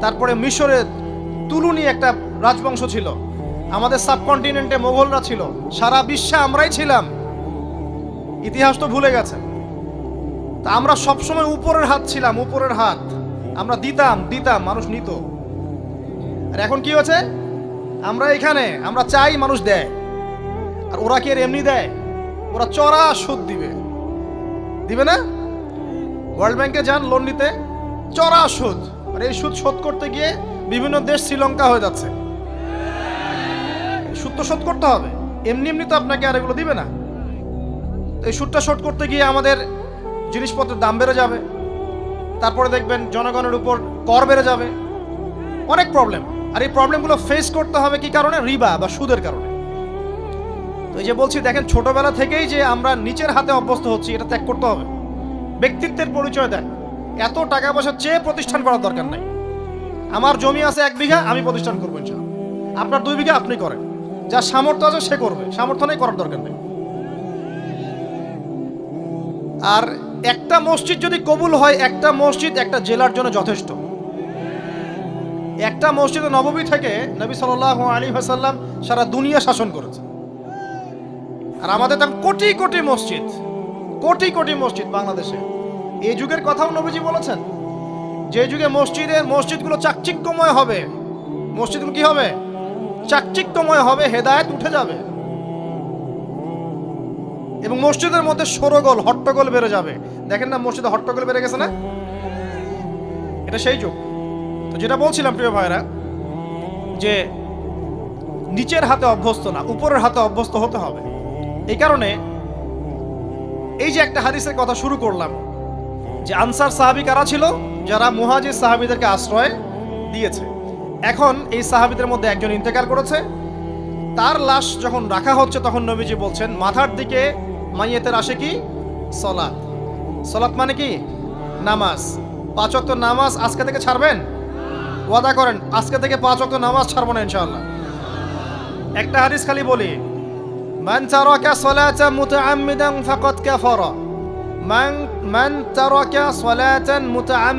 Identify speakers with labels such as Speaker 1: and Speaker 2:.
Speaker 1: তারপরে মিশরে তুলুনি একটা রাজবংশ ছিল, আমাদের সাবকন্টিনেন্টে মোগলরা ছিল, সারা বিশ্বে আমরাই ছিলাম। ইতিহাস তো ভুলে গেছে। তা আমরা সবসময় উপরের হাত ছিলাম, উপরের হাত আমরা দিতাম, মানুষ নিত। আর এখন কি হচ্ছে? আমরা এখানে আমরা চাই, মানুষ দেয়। আর ওরা কি আর এমনি দেয়? ওরা চড়া সুদ দিবে না? ওয়ার্ল্ড ব্যাংকে যান লোন নিতে, চড়া সুদ। আর এই সুদ শোধ করতে গিয়ে বিভিন্ন দেশ শ্রীলঙ্কা হয়ে যাচ্ছে। সুদ তো শোধ করতে হবে, এমনি তো আপনাকে আর এগুলো দিবে না। এই সুদটা শোধ করতে গিয়ে আমাদের জিনিসপত্রের দাম বেড়ে যাবে, তারপরে দেখবেন জনগণের উপর কর বেড়ে যাবে, অনেক প্রবলেম। আর এই প্রবলেমগুলো ফেস করতে হবে কি কারণে? রিবা বা সুদের কারণে। তো এই যে বলছি, দেখেন ছোটবেলা থেকেই যে আমরা নিচের হাতে অভ্যস্ত হচ্ছি, এটা ত্যাগ করতে হবে। ব্যক্তিত্বের পরিচয় দেন। এত টাকা পয়সা চেয়ে প্রতিষ্ঠান করার দরকার নাই। আমার জমি আছে 1 বিঘা, আমি প্রতিষ্ঠান করবো ইনশাআল্লাহ। আপনার 2 বিঘা আপনি করেন, যার সামর্থ্য আছে সে করবে, সামর্থ্য নেই করার দরকার নেই। আর একটা মসজিদ যদি কবুল হয়, একটা মসজিদ একটা জেলার জন্য যথেষ্ট। একটা মসজিদে নববী থেকে নবী সাল্লাল্লাহু আলাইহি ওয়াসাল্লাম সারা দুনিয়া শাসন করেছে। আর আমাদের তো কোটি কোটি মসজিদ বাংলাদেশে। এই যুগের কথাও নবীজি বলেছেন, যে যুগে মসজিদগুলো চাকচিক্যময় হবে, মসজিদগুলো কি হবে? চাকচিক্যময় হবে, হেদায়েত উঠে যাবে, এবং মসজিদের মধ্যে শোরগোল হট্টগোল বেড়ে যাবে। দেখেন না মসজিদে হট্টগোল বেড়ে গেছে না? এটা সেই যুগ। তো যেটা বলছিলাম প্রিয় ভাইরা, যে নিচের হাতে অভ্যস্ত না, উপরের হাতে অভ্যস্ত হতে হবে। এই কারণে এই যে একটা হাদিসের কথা শুরু করলাম, যে আনসার সাহাবী কারা ছিল? যারা মুহাজির সাহাবীদেরকে আশ্রয় দিয়েছে। এখন এই সাহাবীদের মধ্যে একজন ইন্তেকাল করেছে, তার লাশ যখন রাখা হচ্ছে তখন নবীজি বলছেন, মাথার দিকে মাইয়েতের আসে কি? সলাত। সলাত মানে কি? নামাজ। 5 ওয়াক্ত নামাজ আজকে থেকে ছাড়বেন? ওয়াদা করেন আজকে থেকে 5 ওয়াক্ত নামাজ ছাড়বো না ইনশাআল্লাহ। একটা হাদিস খালি বলি, মান তারাকা সালাতান মুতাআম্মিদান ফাকাদ কাফারা। মান তারাকা সালাতান মুতাআম্মিদান